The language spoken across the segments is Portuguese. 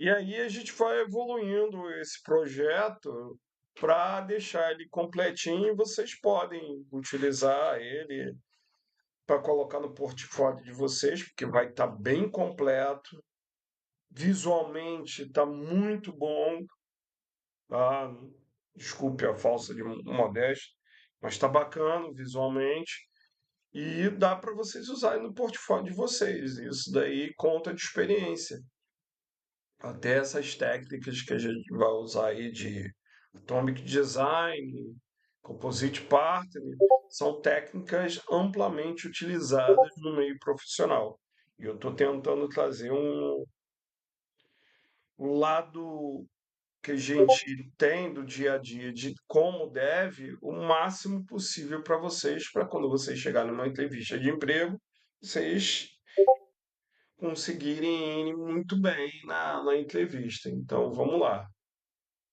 E aí a gente vai evoluindo esse projeto para deixar ele completinho e vocês podem utilizar ele para colocar no portfólio de vocês, porque vai estar bem completo. Visualmente está muito bom, tá? Desculpe a falsa de modéstia, mas está bacana visualmente e dá para vocês usarem no portfólio de vocês. Isso daí conta de experiência. Até essas técnicas que a gente vai usar aí de Atomic Design, Composite Partner, são técnicas amplamente utilizadas no meio profissional. E eu estou tentando trazer um lado que a gente tem do dia a dia de como deve, o máximo possível para vocês, para quando vocês chegarem numa entrevista de emprego, vocês conseguirem ir muito bem na entrevista. Então, vamos lá.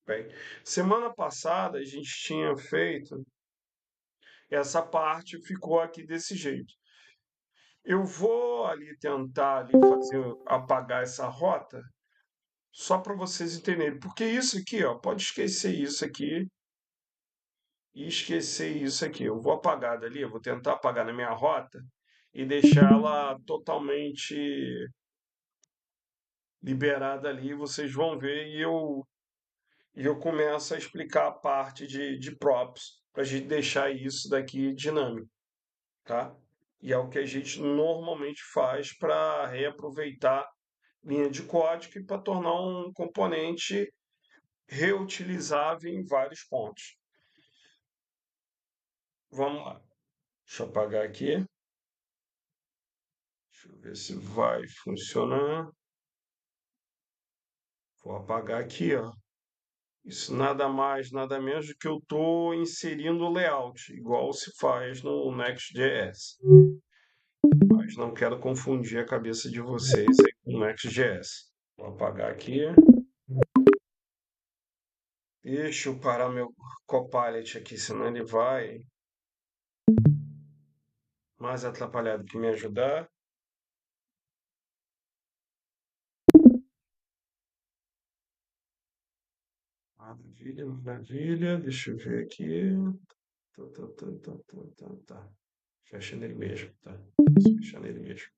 Bem, semana passada a gente tinha feito essa parte, ficou aqui desse jeito. Eu vou ali tentar ali fazer apagar essa rota só para vocês entenderem, porque isso aqui, ó, pode esquecer isso aqui e esquecer isso aqui. Eu vou apagar dali, eu vou tentar apagar na minha rota e deixá-la totalmente liberada ali. Vocês vão ver e eu começo a explicar a parte de props para a gente deixar isso daqui dinâmico, tá? E é o que a gente normalmente faz para reaproveitar linha de código e para tornar um componente reutilizável em vários pontos. Vamos lá. Deixa eu apagar aqui. Deixa eu ver se vai funcionar. Vou apagar aqui, ó. Isso nada mais, nada menos do que eu estou inserindo o layout, igual se faz no Next.js. Mas não quero confundir a cabeça de vocês aí com o Next.js. Vou apagar aqui. Deixa eu parar meu Copilot aqui, senão ele vai mais atrapalhado que me ajudar. Maravilha, maravilha. Deixa eu ver aqui. Tá. Fecha nele mesmo, tá? Fecha nele mesmo.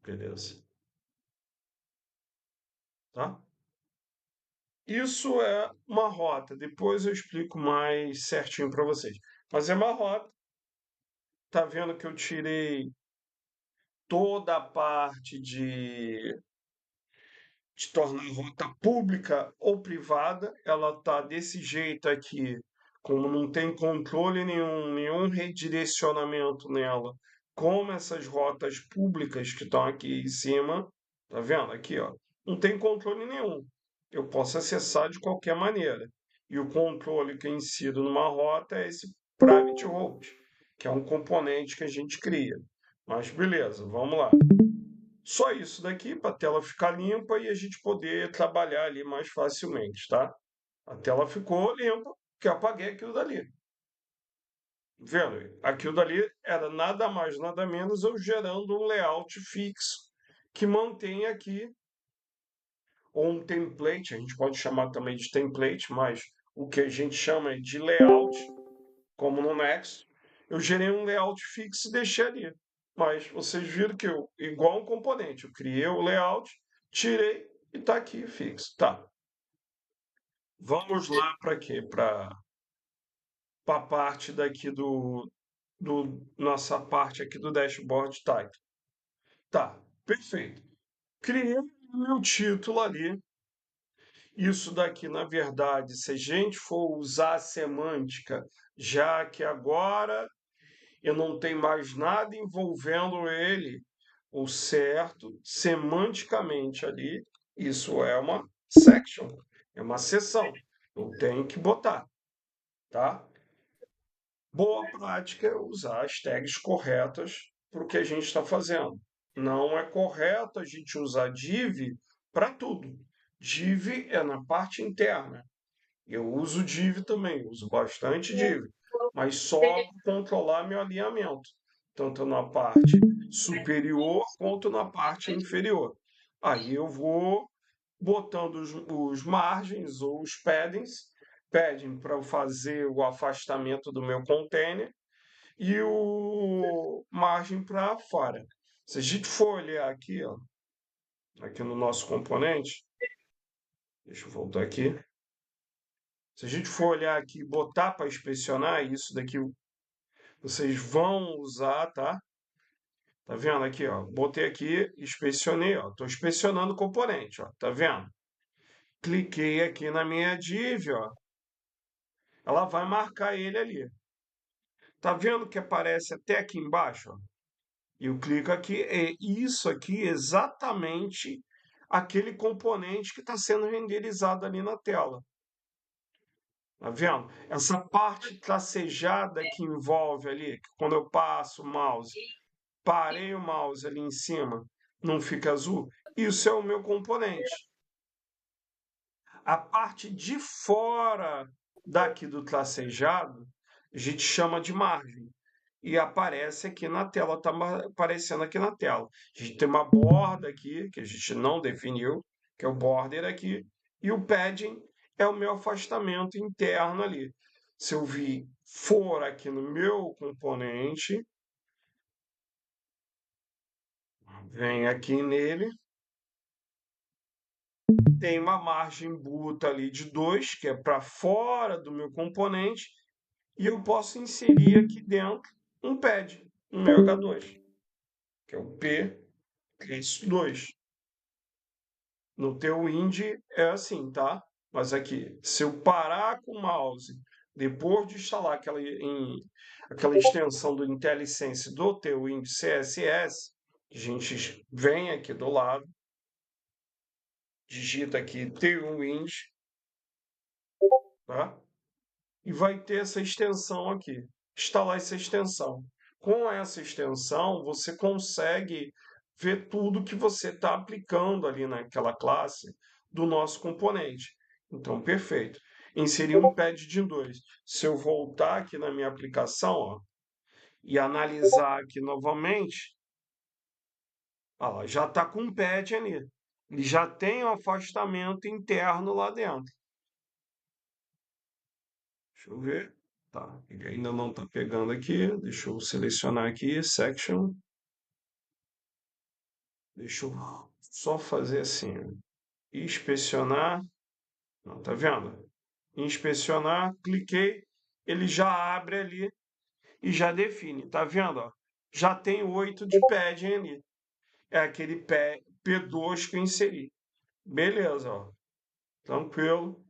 Beleza. Tá? Isso é uma rota. Depois eu explico mais certinho para vocês. Mas é uma rota. Tá vendo que eu tirei toda a parte de tornar a rota pública ou privada. Ela está desse jeito aqui, como não tem controle nenhum redirecionamento nela, como essas rotas públicas que estão aqui em cima, tá vendo? Aqui, ó, não tem controle nenhum. Eu posso acessar de qualquer maneira. E o controle que eu insiro numa rota é esse private route, que é um componente que a gente cria. Mas beleza, vamos lá. Só isso daqui para a tela ficar limpa e a gente poder trabalhar ali mais facilmente, tá? A tela ficou limpa, que eu apaguei aquilo dali. Vendo? Aquilo dali era nada mais, nada menos eu gerando um layout fixo que mantém aqui, ou um template, a gente pode chamar também de template, mas o que a gente chama de layout, como no Next, eu gerei um layout fixo e deixei ali. Mas vocês viram que eu, igual um componente, eu criei o layout, tirei e está aqui fixo. Tá. Vamos lá para quê? Para a parte daqui do nossa parte aqui do dashboard title. Tá, perfeito. Criei o meu título ali. Isso daqui, na verdade, se a gente for usar a semântica, já que agora eu não tenho mais nada envolvendo ele, o certo, semanticamente ali, isso é uma section, é uma seção. Eu tenho que botar, tá? Boa prática é usar as tags corretas para o que a gente está fazendo. Não é correto a gente usar div para tudo. Div é na parte interna. Eu uso div também, uso bastante div, mas só para controlar meu alinhamento, tanto na parte superior quanto na parte inferior. Aí eu vou botando os margens ou os paddings, padding para eu fazer o afastamento do meu container e o margem para fora. Se a gente for olhar aqui, ó, aqui no nosso componente, deixa eu voltar aqui. Se a gente for olhar aqui e botar para inspecionar, isso daqui vocês vão usar, tá? Tá vendo aqui, ó? Botei aqui, inspecionei, ó. Tô inspecionando o componente, ó. Tá vendo? Cliquei aqui na minha div, ó. Ela vai marcar ele ali. Tá vendo que aparece até aqui embaixo, ó? Eu clico aqui, é isso aqui exatamente aquele componente que está sendo renderizado ali na tela. Tá vendo? Essa parte tracejada que envolve ali, que quando eu passo o mouse, parei o mouse ali em cima, não fica azul. Isso é o meu componente. A parte de fora daqui do tracejado, a gente chama de margem. E aparece aqui na tela, está aparecendo aqui na tela. A gente tem uma borda aqui, que a gente não definiu, que é o border aqui, e o padding é o meu afastamento interno ali. Se eu for aqui no meu componente, vem aqui nele, tem uma margem bruta ali de 2, que é para fora do meu componente, e eu posso inserir aqui dentro um pad, um meu H2, que é o P2. No teu Indy é assim, tá? Mas aqui, se eu parar com o mouse, depois de instalar aquela extensão do IntelliSense do teu Indy CSS, a gente vem aqui do lado, digita aqui Tailwind, tá? E vai ter essa extensão aqui. Instalar essa extensão. Com essa extensão, você consegue ver tudo que você está aplicando ali naquela classe do nosso componente. Então, perfeito. Inserir um pad de 2. Se eu voltar aqui na minha aplicação, ó, e analisar aqui novamente, ó lá, já está com um pad ali. Ele já tem um afastamento interno lá dentro. Deixa eu ver. Tá, ele ainda não está pegando aqui. Deixa eu selecionar aqui, section. Deixa eu só fazer assim, ó. Inspecionar. Não, tá vendo? Inspecionar, cliquei, ele já abre ali e já define. Tá vendo? Ó? Já tem 8 de padding ali. É aquele P2 que eu inseri. Beleza, ó. Tranquilo.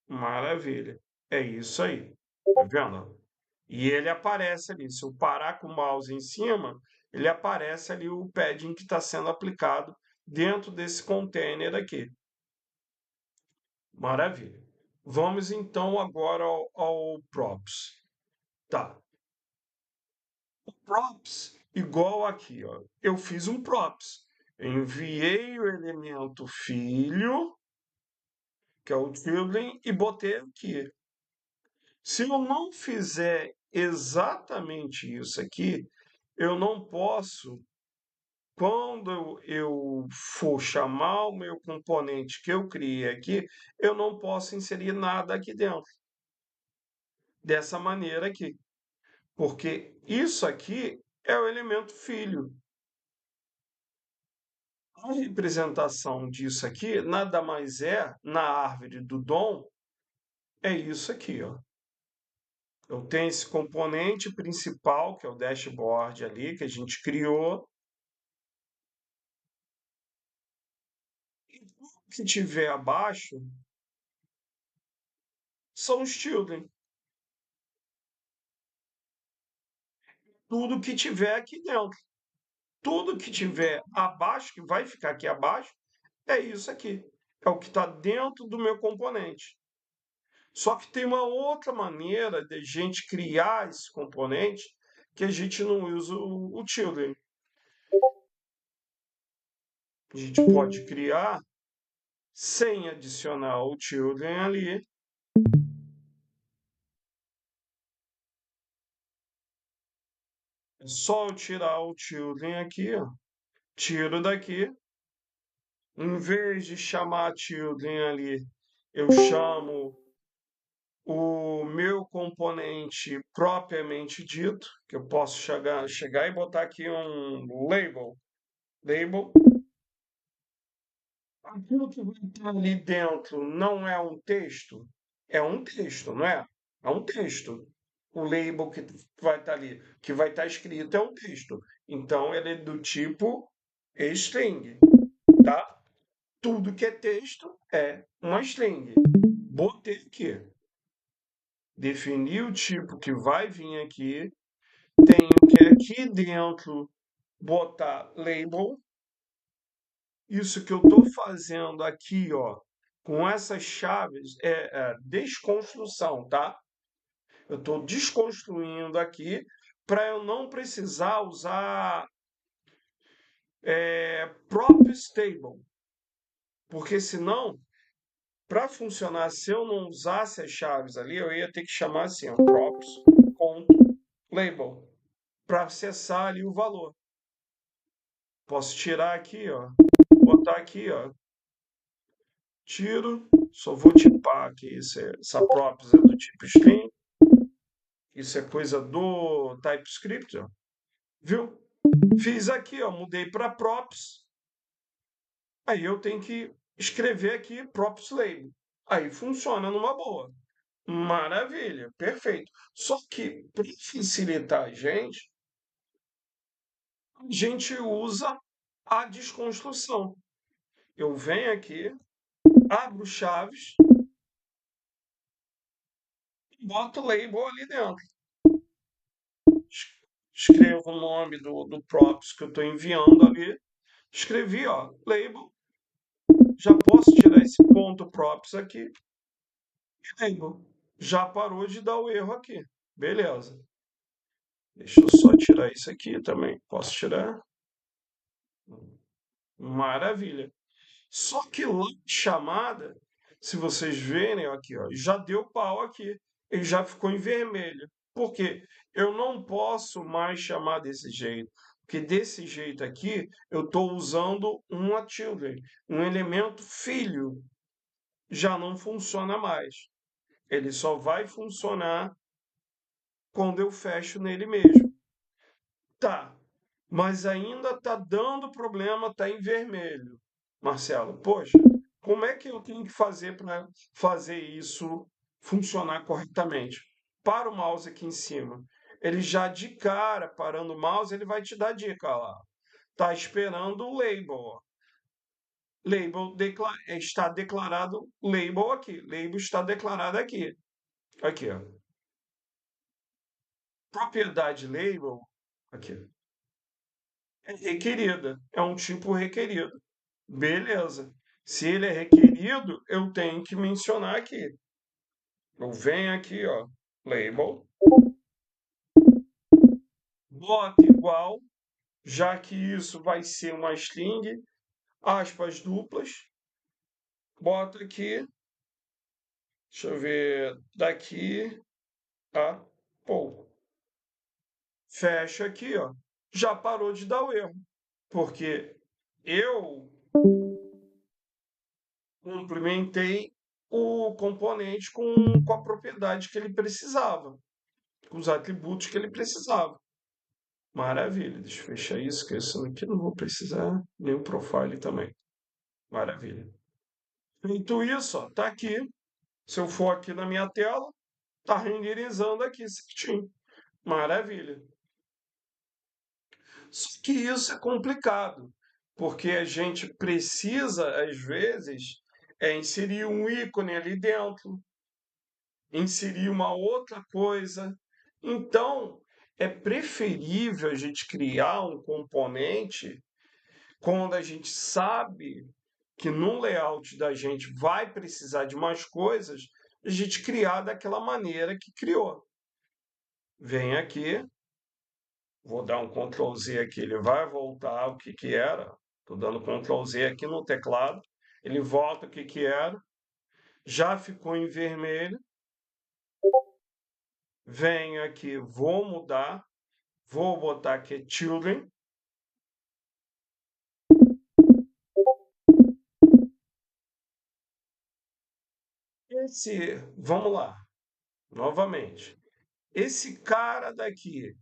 Maravilha. É isso aí. Tá vendo? E ele aparece ali. Se eu parar com o mouse em cima, ele aparece ali o padding que está sendo aplicado dentro desse container aqui. Maravilha. Vamos então agora ao props. Tá. O props, igual aqui, ó. Eu fiz um props. Enviei o elemento filho, que é o children, e botei aqui. Se eu não fizer exatamente isso aqui, eu não posso, quando eu for chamar o meu componente que eu criei aqui, eu não posso inserir nada aqui dentro. Dessa maneira aqui. Porque isso aqui é o elemento filho. A representação disso aqui nada mais é, na árvore do DOM, é isso aqui, ó. Eu tenho esse componente principal, que é o dashboard ali, que a gente criou. E tudo que tiver abaixo são os children. Tudo que tiver aqui dentro. Tudo que tiver abaixo, que vai ficar aqui abaixo, é isso aqui. É o que está dentro do meu componente. Só que tem uma outra maneira de a gente criar esse componente que a gente não usa o children. A gente pode criar sem adicionar o children ali. É só eu tirar o children aqui, ó. Tiro daqui Em vez de chamar children ali, eu chamo o meu componente propriamente dito, que eu posso chegar e botar aqui um label. Label. Aquilo que vai estar ali dentro não é um texto? É um texto, não é? É um texto. O label que vai estar ali, que vai estar escrito, é um texto. Então, ele é do tipo string, tá? Tudo que é texto é uma string. Botei aqui. Defini o tipo que vai vir aqui. Tenho que aqui dentro botar label. Isso que eu estou fazendo aqui, ó, com essas chaves é desconstrução, tá? Eu estou desconstruindo aqui para eu não precisar usar props table, porque senão, para funcionar, se eu não usasse as chaves ali, eu ia ter que chamar assim, ó, props.label, para acessar ali o valor. Posso tirar aqui, ó, botar aqui, ó, tiro, só vou tipar aqui, essa props é do tipo string, isso é coisa do TypeScript, ó, viu? Fiz aqui, ó, mudei para props, aí eu tenho que escrever aqui props label, aí funciona numa boa. Maravilha, perfeito. Só que para facilitar a gente usa a desconstrução. Eu venho aqui, abro chaves e boto label ali dentro. Escrevo o nome do props que eu estou enviando ali. Escrevi, ó, label. Já posso tirar esse ponto props aqui. Label. Já parou de dar o erro aqui. Beleza. Deixa eu só tirar isso aqui também. Posso tirar? Maravilha. Só que lá na chamada, se vocês verem aqui, ó, já deu pau aqui. Ele já ficou em vermelho. Por quê? Eu não posso mais chamar desse jeito. Porque desse jeito aqui, eu estou usando uma children, um elemento filho. Já não funciona mais. Ele só vai funcionar quando eu fecho nele mesmo. Tá, mas ainda tá dando problema, tá em vermelho. Marcelo, poxa, como é que eu tenho que fazer para fazer isso funcionar corretamente? Para o mouse aqui em cima. Ele já de cara, parando o mouse, ele vai te dar dica lá. Tá esperando o label, ó. Label está declarado label aqui. Label está declarado aqui. Aqui, ó. Propriedade label, aqui, é requerida. É um tipo requerido. Beleza. Se ele é requerido, eu tenho que mencionar aqui. Eu venho aqui, ó, label, bota igual, já que isso vai ser uma string, aspas duplas, bota aqui, deixa eu ver, daqui a pouco. Fecha aqui, ó. Já parou de dar o erro, porque eu complementei o componente com a propriedade que ele precisava, com os atributos que ele precisava. Maravilha, deixa eu fechar isso, que isso aqui não vou precisar, nem o profile também. Maravilha. Feito isso, ó, tá aqui. Se eu for aqui na minha tela, tá renderizando aqui certinho. Maravilha. Só que isso é complicado, porque a gente precisa, às vezes, inserir um ícone ali dentro, inserir uma outra coisa. Então, é preferível a gente criar um componente quando a gente sabe que no layout da gente vai precisar de mais coisas, a gente criar daquela maneira que criou. Vem aqui, vou dar um Ctrl Z aqui, ele vai voltar o que que era. Estou dando Ctrl Z aqui no teclado, ele volta o que que era, já ficou em vermelho. Venho aqui, vou mudar, vou botar aqui children. Vamos lá, novamente. Esse cara daqui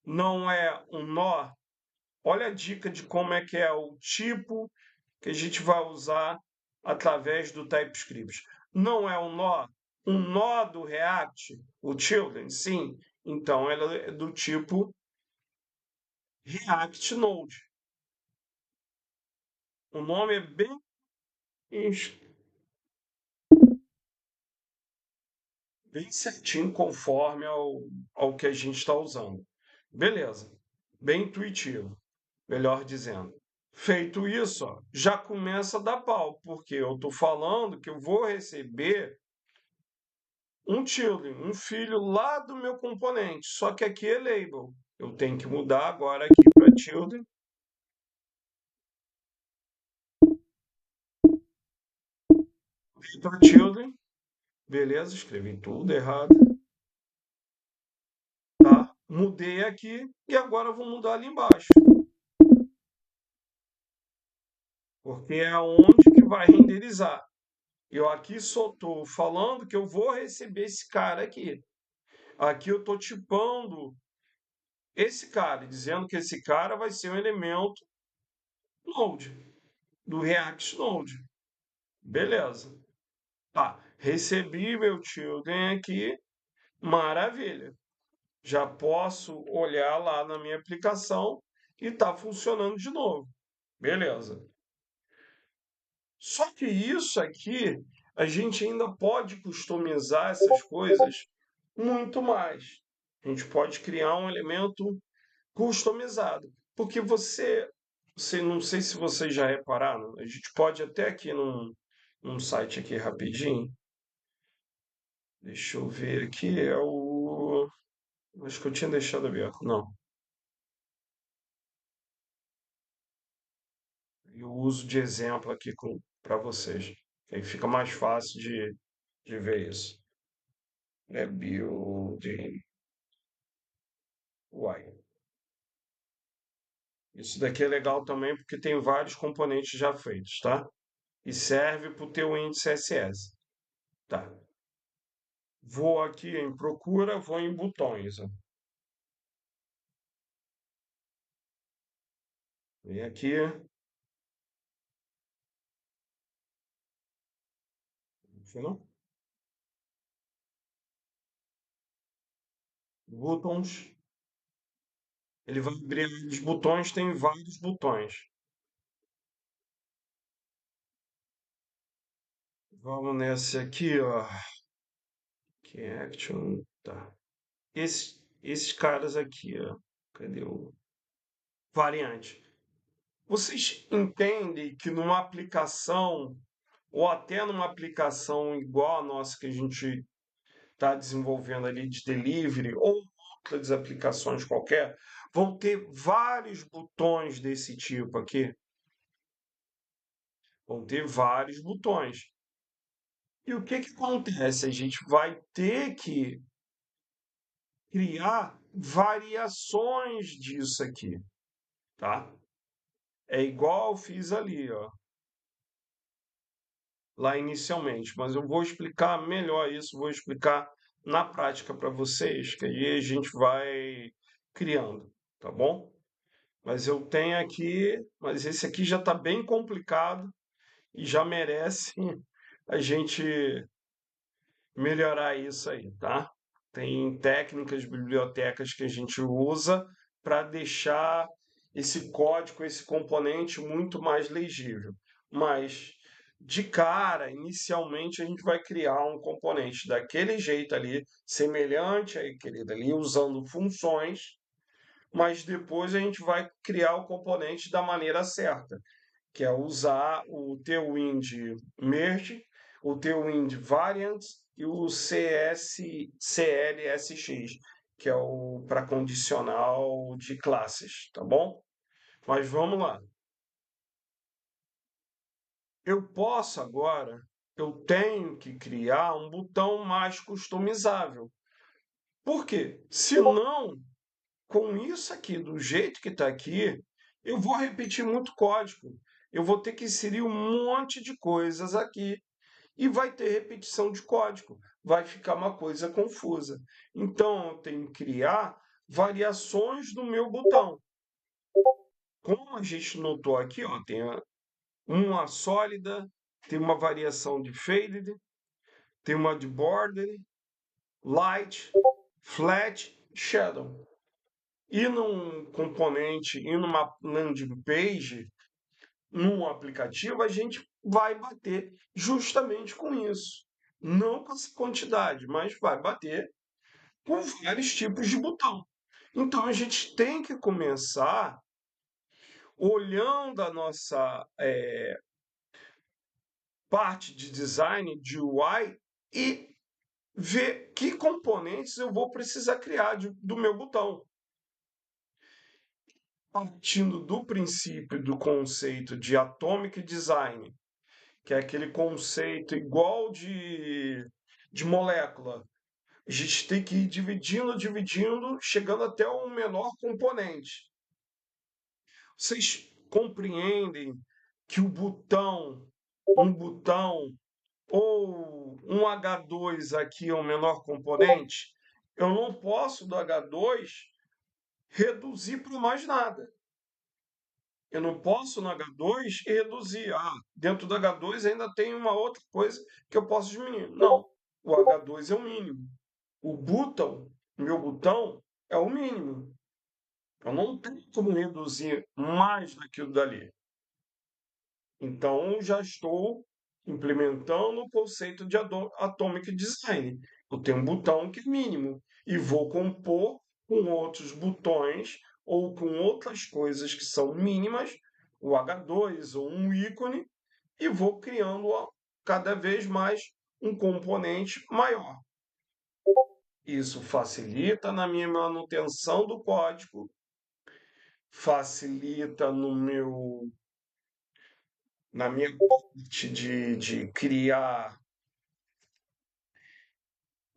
não é um nó. Olha a dica de como é que é o tipo que a gente vai usar através do TypeScript. Não é um nó do React, o children, sim. Então ela é do tipo React Node. O nome é bem bem certinho conforme ao que a gente está usando. Beleza. Bem intuitivo, melhor dizendo. Feito isso, ó, já começa a dar pau, porque eu estou falando que eu vou receber um children, um filho lá do meu componente, só que aqui é label. Eu tenho que mudar agora aqui para children, para children. Beleza, escrevi tudo errado. Tá? Mudei aqui e agora eu vou mudar ali embaixo. Porque é onde que vai renderizar. Eu aqui só estou falando que eu vou receber esse cara aqui. Aqui eu estou tipando esse cara, dizendo que esse cara vai ser um elemento Node, do React Node. Beleza. Tá, recebi meu children aqui, maravilha. Já posso olhar lá na minha aplicação e está funcionando de novo. Beleza. Só que isso aqui, a gente ainda pode customizar essas coisas muito mais. A gente pode criar um elemento customizado. Porque você não sei se vocês já repararam, a gente pode até aqui num site aqui rapidinho. Deixa eu ver aqui, é o. Acho que eu tinha deixado aberto. Não. Eu uso de exemplo aqui para vocês. Que aí fica mais fácil de ver isso. É building. Uai. Isso daqui é legal também porque tem vários componentes já feitos, tá? E serve para o teu índice CSS. Tá. Vou aqui em procura, vou em botões. Ó. Vem aqui, não? Buttons. Ele vai abrir os botões, tem vários botões. Vamos nesse aqui, ó. Que é action. Tá. Esses caras aqui, ó. Cadê o variante? Vocês entendem que numa aplicação, ou até numa aplicação igual a nossa que a gente está desenvolvendo ali de delivery, ou outras aplicações qualquer, vão ter vários botões desse tipo aqui. Vão ter vários botões. E o que que acontece? A gente vai ter que criar variações disso aqui, tá? É igual eu fiz ali, ó, lá inicialmente, mas eu vou explicar melhor isso, vou explicar na prática para vocês, que aí a gente vai criando, tá bom? Mas eu tenho aqui, mas esse aqui já está bem complicado e já merece a gente melhorar isso aí, tá? Tem técnicas, bibliotecas que a gente usa para deixar esse código, esse componente muito mais legível. Mas de cara, inicialmente a gente vai criar um componente daquele jeito ali, semelhante àquele dali, usando funções, mas depois a gente vai criar o componente da maneira certa, que é usar o Tailwind Merge, o Tailwind Variant e o CLSX, que é o para condicional de classes, tá bom? Mas vamos lá. Eu tenho que criar um botão mais customizável. Por quê? Senão, com isso aqui, do jeito que está aqui, eu vou repetir muito código. Eu vou ter que inserir um monte de coisas aqui e vai ter repetição de código, vai ficar uma coisa confusa. Então, eu tenho que criar variações do meu botão. Como a gente notou aqui, ó, tem uma sólida, tem uma variação de faded, tem uma de border, light, flat, shadow. E num componente, e numa landing page, num aplicativo, a gente vai bater justamente com isso. Não com essa quantidade, mas vai bater com vários tipos de botão. Então a gente tem que começar olhando a nossa parte de design, de UI, e ver que componentes eu vou precisar criar do meu botão. Partindo do princípio do conceito de atomic design, que é aquele conceito igual de molécula. A gente tem que ir dividindo, dividindo, chegando até o menor componente. Vocês compreendem que um botão ou um H2 aqui é o menor componente? Eu não posso do H2 reduzir para mais nada. Eu não posso no H2 reduzir. Ah, dentro do H2 ainda tem uma outra coisa que eu posso diminuir. Não, o H2 é o mínimo. O botão, meu botão, é o mínimo. Eu não tenho como reduzir mais daquilo dali. Então, já estou implementando o conceito de Atomic Design. Eu tenho um botão que é mínimo e vou compor com outros botões ou com outras coisas que são mínimas, o H2 ou um ícone, e vou criando cada vez mais um componente maior. Isso facilita na minha manutenção do código, facilita na minha parte de criar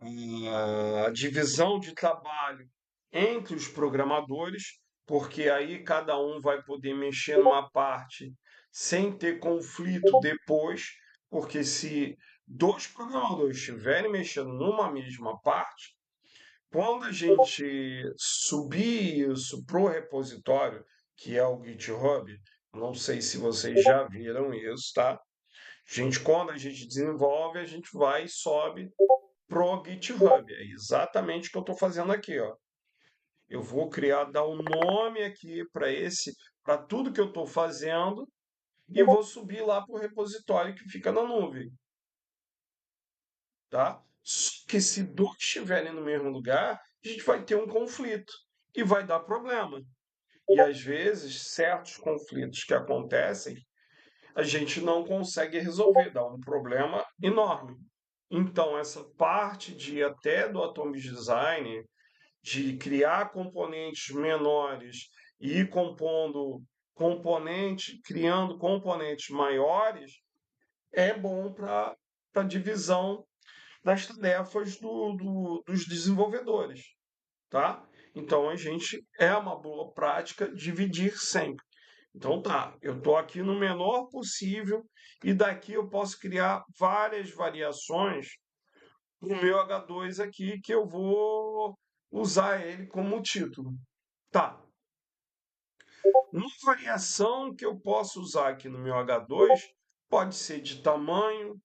a divisão de trabalho entre os programadores, porque aí cada um vai poder mexer numa parte sem ter conflito depois, porque se dois programadores estiverem mexendo numa mesma parte, quando a gente subir isso para o repositório, que é o GitHub, não sei se vocês já viram isso, tá? Quando a gente desenvolve, a gente vai e sobe pro GitHub. É exatamente o que eu estou fazendo aqui, ó. Eu vou criar, dar um nome aqui para tudo que eu estou fazendo e vou subir lá para o repositório que fica na nuvem, tá? Só que se dois estiverem no mesmo lugar, a gente vai ter um conflito e vai dar problema. E às vezes, certos conflitos que acontecem, a gente não consegue resolver, dá um problema enorme. Então, essa parte de até do Atomic Design, de criar componentes menores e ir compondo criando componentes maiores, é bom para a divisão das tarefas dos desenvolvedores, tá? Então, a gente é uma boa prática dividir sempre. Então tá, eu estou aqui no menor possível e daqui eu posso criar várias variações o meu H2 aqui, que eu vou usar ele como título. Tá. Uma variação que eu posso usar aqui no meu H2 pode ser de tamanho,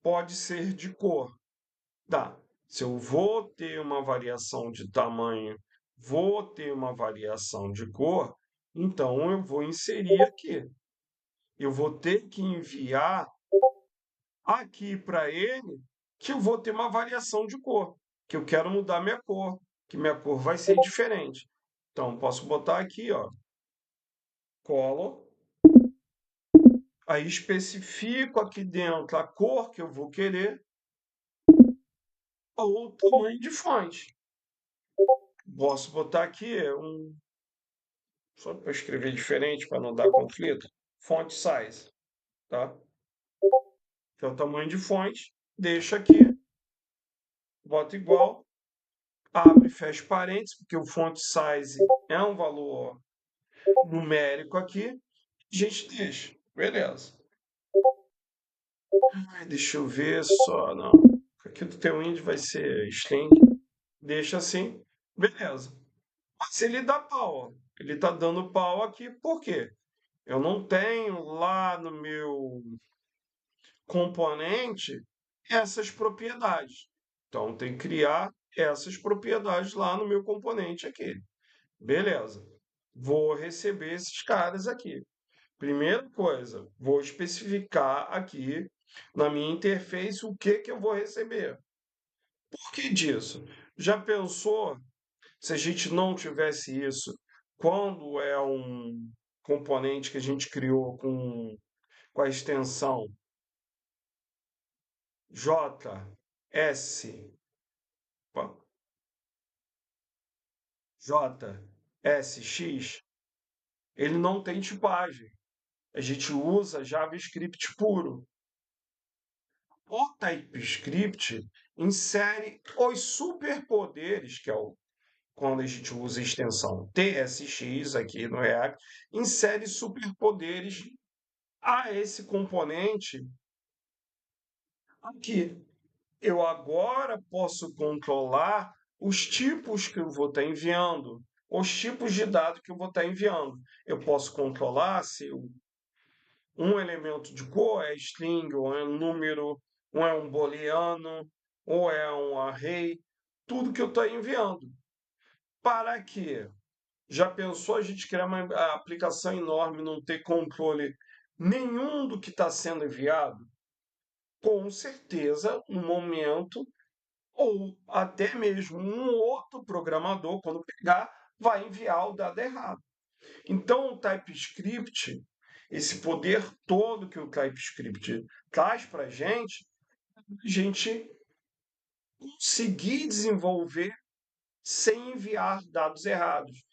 pode ser de cor. Tá. Se eu vou ter uma variação de tamanho, vou ter uma variação de cor, então eu vou inserir aqui. Eu vou ter que enviar aqui para ele que eu vou ter uma variação de cor, que eu quero mudar minha cor, que minha cor vai ser diferente. Então, posso botar aqui, ó, color, aí especifico aqui dentro a cor que eu vou querer ou o tamanho de fonte. Posso botar aqui só para escrever diferente para não dar conflito, font size, tá? Que é o tamanho de fonte, deixa aqui, bota igual, abre e fecha parênteses, porque o font size é um valor numérico aqui, a gente deixa. Beleza. Ai, deixa eu ver só, não. Aqui do teu índio vai ser string. Deixa assim. Beleza. Mas ele dá pau, ó. Ele tá dando pau aqui, por quê? Eu não tenho lá no meu componente essas propriedades. Então, tem que criar essas propriedades lá no meu componente aqui. Beleza. Vou receber esses caras aqui. Primeira coisa, vou especificar aqui na minha interface o que eu vou receber. Por que disso? Já pensou se a gente não tivesse isso quando é um componente que a gente criou com a extensão JS, JSX, ele não tem tipagem. A gente usa JavaScript puro. O TypeScript insere os superpoderes, que é quando a gente usa a extensão TSX aqui no React, insere superpoderes a esse componente aqui. Eu agora posso controlar os tipos que eu vou estar enviando, os tipos de dado que eu vou estar enviando. Eu posso controlar se um elemento de cor é string, ou é um número, ou é um booleano, ou é um array, tudo que eu estou enviando. Para quê? Já pensou a gente criar uma aplicação enorme, não ter controle nenhum do que está sendo enviado? Com certeza, um momento, ou até mesmo um outro programador, quando pegar, vai enviar o dado errado. Então, o TypeScript, esse poder todo que o TypeScript traz para a gente conseguir desenvolver sem enviar dados errados,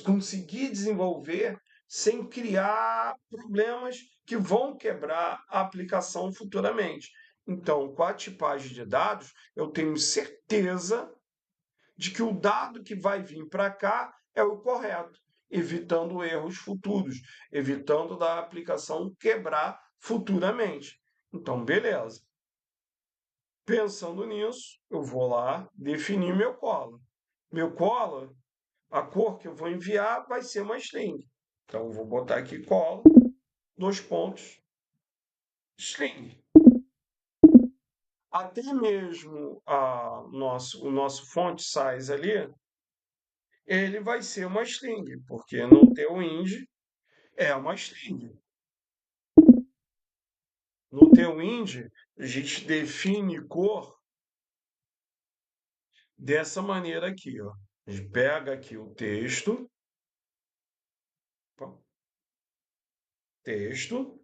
conseguir desenvolver sem criar problemas que vão quebrar a aplicação futuramente. Então, com a tipagem de dados, eu tenho certeza de que o dado que vai vir para cá é o correto, evitando erros futuros, evitando da aplicação quebrar futuramente. Então, beleza. Pensando nisso, eu vou lá definir meu color. Meu color, a cor que eu vou enviar vai ser uma string. Então, eu vou botar aqui color, dois pontos, string. Até mesmo o nosso font size ali, ele vai ser uma string, porque no teu indi é uma string. No teu indi, a gente define cor dessa maneira aqui, ó. A gente pega aqui o texto, texto,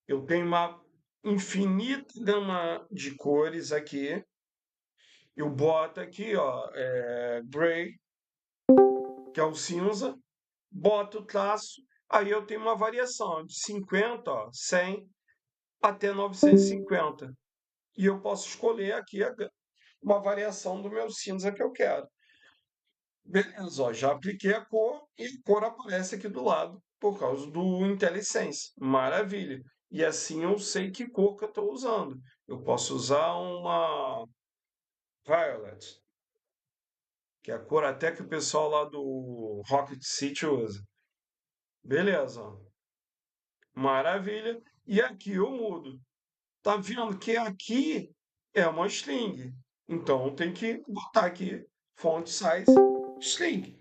eu tenho uma infinita gama de cores aqui, eu boto aqui, ó, gray, que é o cinza, boto o traço, aí eu tenho uma variação de 50, ó, 100 até 950. E eu posso escolher aqui uma variação do meu cinza que eu quero. Beleza, ó, já apliquei a cor e a cor aparece aqui do lado por causa do IntelliSense. Maravilha. E assim eu sei que cor que eu estou usando. Eu posso usar uma Violet, que é a cor até que o pessoal lá do Rocket City usa. Beleza, ó. Maravilha. E aqui eu mudo. Tá vendo que aqui é uma string. Então tem que botar aqui font size string.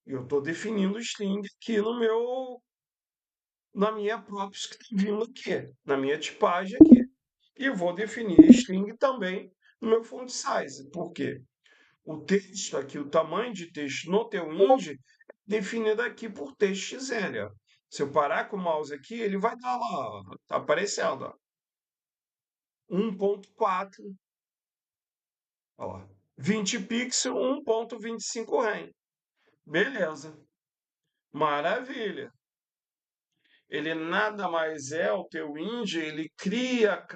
Eu estou definindo string aqui na minha própria script vindo aqui, na minha tipagem aqui. E vou definir string também no meu font size. Por quê? O texto aqui, o tamanho de texto no teu ing, é definido aqui por TXL. Ó. Se eu parar com o mouse aqui, ele vai dar lá, ó, tá aparecendo, ó, 1.4, ó lá, 20 pixels, 1.25 rem. Beleza. Maravilha. Ele nada mais é o teu ing, ele cria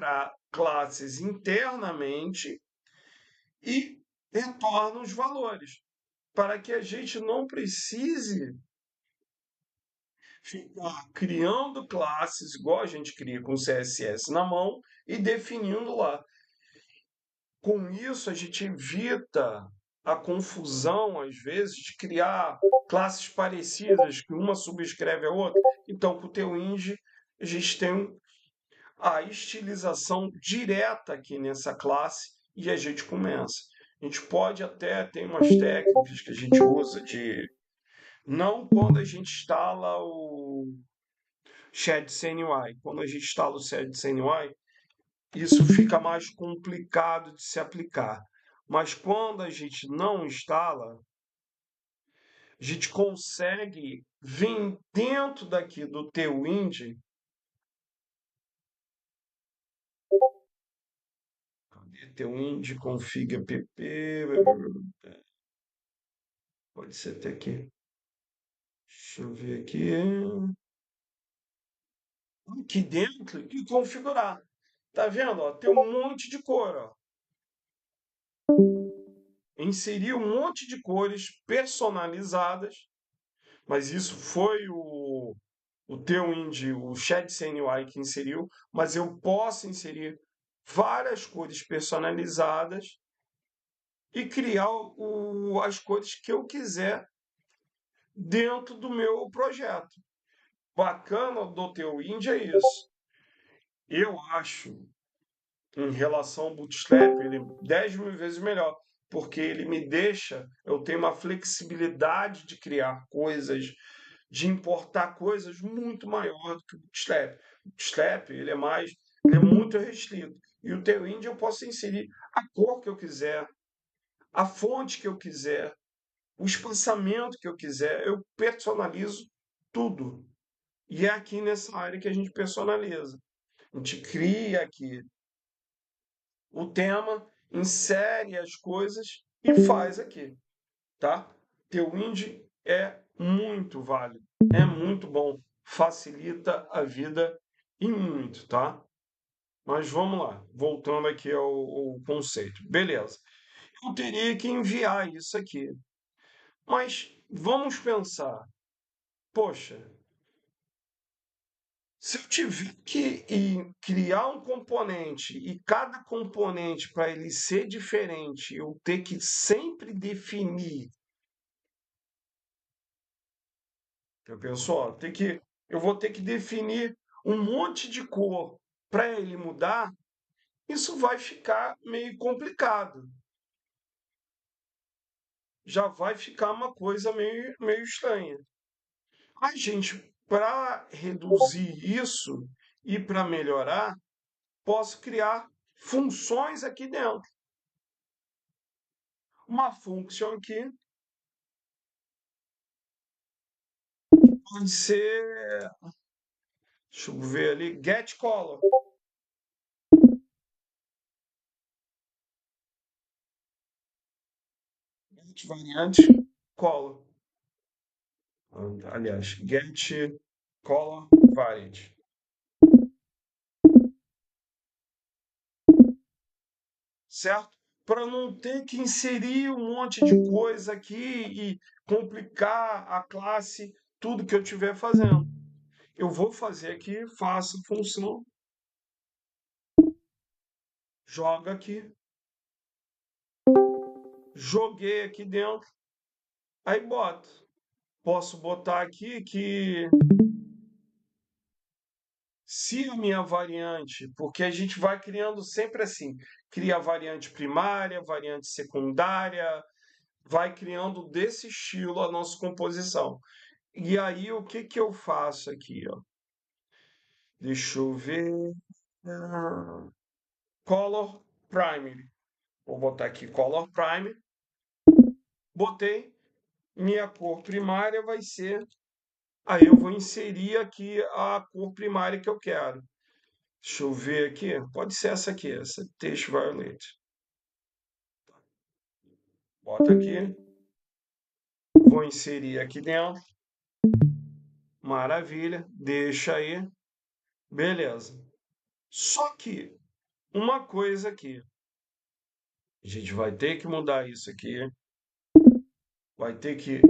classes internamente e retorna os valores, para que a gente não precise ficar criando classes igual a gente cria com CSS na mão e definindo lá. Com isso, a gente evita a confusão, às vezes, de criar classes parecidas, que uma subscreve a outra. Então, com o Tailwind, a gente tem a estilização direta aqui nessa classe e a gente começa. A gente pode até ter umas técnicas que a gente usa de não quando a gente instala o ShadCNY. Quando a gente instala o ShadCNY, isso fica mais complicado de se aplicar. Mas quando a gente não instala, a gente consegue vir dentro daqui do Tailwind. Cadê Tailwind config app? Pode ser até aqui. Deixa eu ver aqui. Aqui dentro e configurar. Tá vendo? Ó, tem um monte de cor. Ó. Inseri um monte de cores personalizadas, mas isso foi o Tailwind, o ShadCNY que inseriu, mas eu posso inserir várias cores personalizadas e criar as cores que eu quiser dentro do meu projeto. Bacana do Tailwind é isso. Eu acho, em relação ao Bootstrap, ele é 10 mil vezes melhor, porque ele me deixa, eu tenho uma flexibilidade de criar coisas, de importar coisas muito maior do que o Bootstrap. O Bootstrap, ele é muito restrito. E o Tailwind eu posso inserir a cor que eu quiser, a fonte que eu quiser, o espaçamento que eu quiser, eu personalizo tudo. E é aqui nessa área que a gente personaliza. A gente cria aqui o tema, insere as coisas e faz aqui, tá? Tailwind é muito válido, é muito bom, facilita a vida e muito, tá? Mas vamos lá, voltando aqui ao conceito. Beleza. Eu teria que enviar isso aqui. Mas vamos pensar, poxa, se eu tiver que criar um componente e cada componente para ele ser diferente, eu ter que sempre definir, eu penso, ó, eu vou ter que definir um monte de cor para ele mudar, isso vai ficar meio complicado. Já vai ficar uma coisa meio estranha. A gente, para reduzir isso e para melhorar, posso criar funções aqui dentro. Uma função aqui pode ser, deixa eu ver ali, getColor. Variante color. Aliás, getColor variant. Certo? Para não ter que inserir um monte de coisa aqui e complicar a classe, tudo que eu estiver fazendo. Eu vou fazer aqui, faço função, joga aqui, joguei aqui dentro, aí boto. Posso botar aqui que se a minha variante, porque a gente vai criando sempre assim, cria a variante primária, variante secundária, vai criando desse estilo a nossa composição. E aí o que que eu faço aqui, ó? Deixa eu ver. Ah, Color Primary. Vou botar aqui Color Primary. Botei. Minha cor primária vai ser. Aí eu vou inserir aqui a cor primária que eu quero. Deixa eu ver aqui. Pode ser essa aqui, essa Taste Violet. Bota aqui. Vou inserir aqui dentro. Maravilha. Deixa aí. Beleza. Só que uma coisa aqui. A gente vai ter que mudar isso aqui. Vai ter que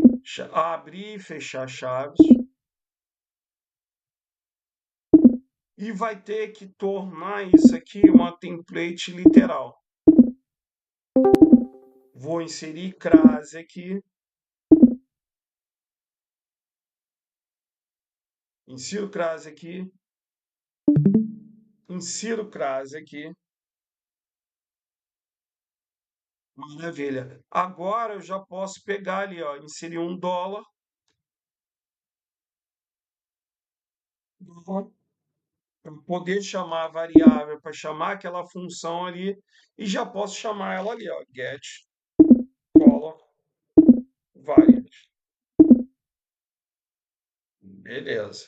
abrir e fechar chaves. e vai ter que tornar isso aqui uma template literal. Vou inserir crase aqui, insiro crase aqui, insiro crase aqui. Maravilha. Agora eu já posso pegar ali, ó, inserir $1, para poder chamar a variável, para chamar aquela função ali, e já posso chamar ela ali, ó, get color variant. Beleza.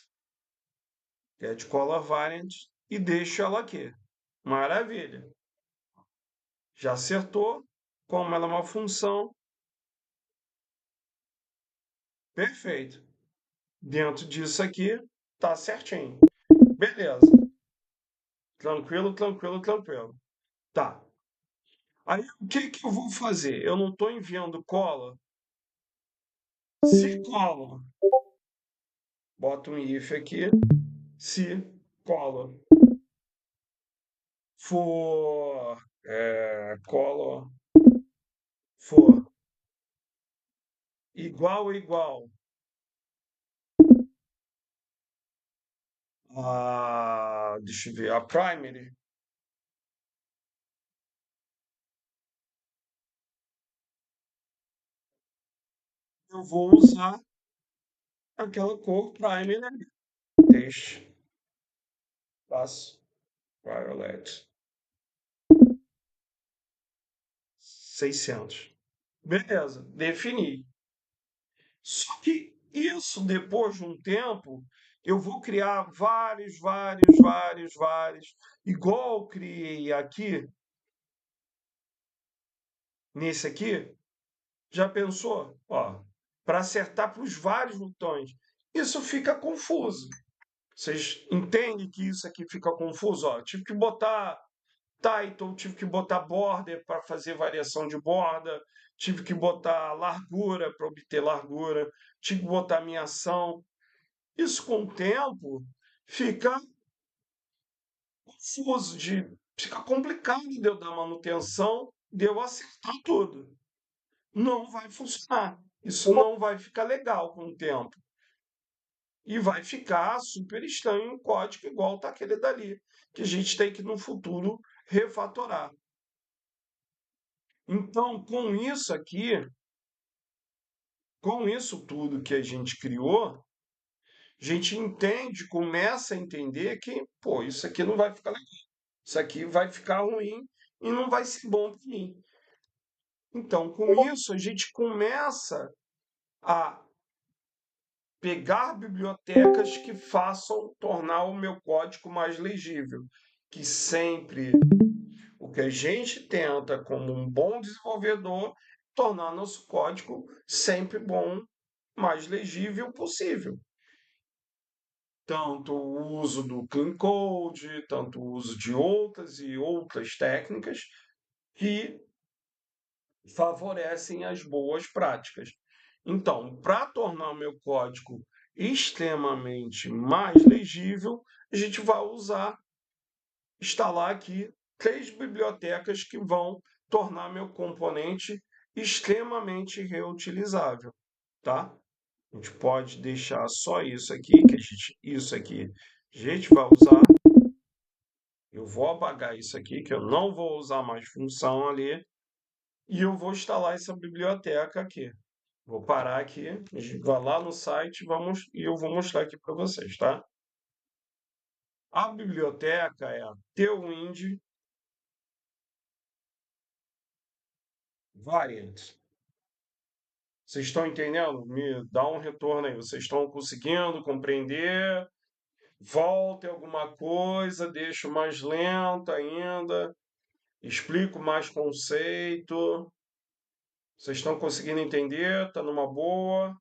Get color variant e deixo ela aqui. Maravilha. Já acertou. Como ela é uma função, perfeito. Dentro disso aqui, tá certinho. Beleza. Tranquilo, tranquilo, tranquilo. Tá. Aí o que que eu vou fazer? Eu não estou enviando cola. Se cola, bota um if aqui. Se cola for cola for igual a igual a, deixa eu ver, a primary, eu vou usar aquela cor primary ali. Deixa, passo, violet, 600. Beleza, defini. Só que isso, depois de um tempo, eu vou criar vários, igual eu criei aqui, nesse aqui. Já pensou? Ó, para acertar para os vários botões. Isso fica confuso. Vocês entendem que isso aqui fica confuso? Ó, tive que botar title, tive que botar border para fazer variação de borda, tive que botar largura para obter largura, tive que botar minha ação. Isso com o tempo fica confuso, fica complicado de eu dar manutenção, de eu acertar tudo. Não vai funcionar. Isso não vai ficar legal com o tempo. E vai ficar super estranho um código igual tá aquele dali, que a gente tem que no futuro refatorar. Então, com isso aqui, com isso tudo que a gente criou, a gente entende, começa a entender que, pô, isso aqui não vai ficar legal. Isso aqui vai ficar ruim e não vai ser bom para mim. Então, com isso, a gente começa a pegar bibliotecas que façam tornar o meu código mais legível, que sempre o que a gente tenta como um bom desenvolvedor tornar nosso código sempre bom, mais legível possível. Tanto o uso do clean code, tanto o uso de outras e outras técnicas que favorecem as boas práticas. Então, para tornar o meu código extremamente mais legível, a gente vai instalar aqui 3 bibliotecas que vão tornar meu componente extremamente reutilizável, tá? A gente pode deixar só isso aqui, isso aqui a gente vai usar. Eu vou apagar isso aqui, que eu não vou usar mais função ali, e eu vou instalar essa biblioteca aqui. Vou parar aqui, a gente vai lá no site e eu vou mostrar aqui para vocês, tá? A biblioteca é a Tailwind Variant. Vocês estão entendendo? Me dá um retorno aí. Vocês estão conseguindo compreender? Volte alguma coisa, deixo mais lento ainda, explico mais conceito. Vocês estão conseguindo entender? Tá numa boa?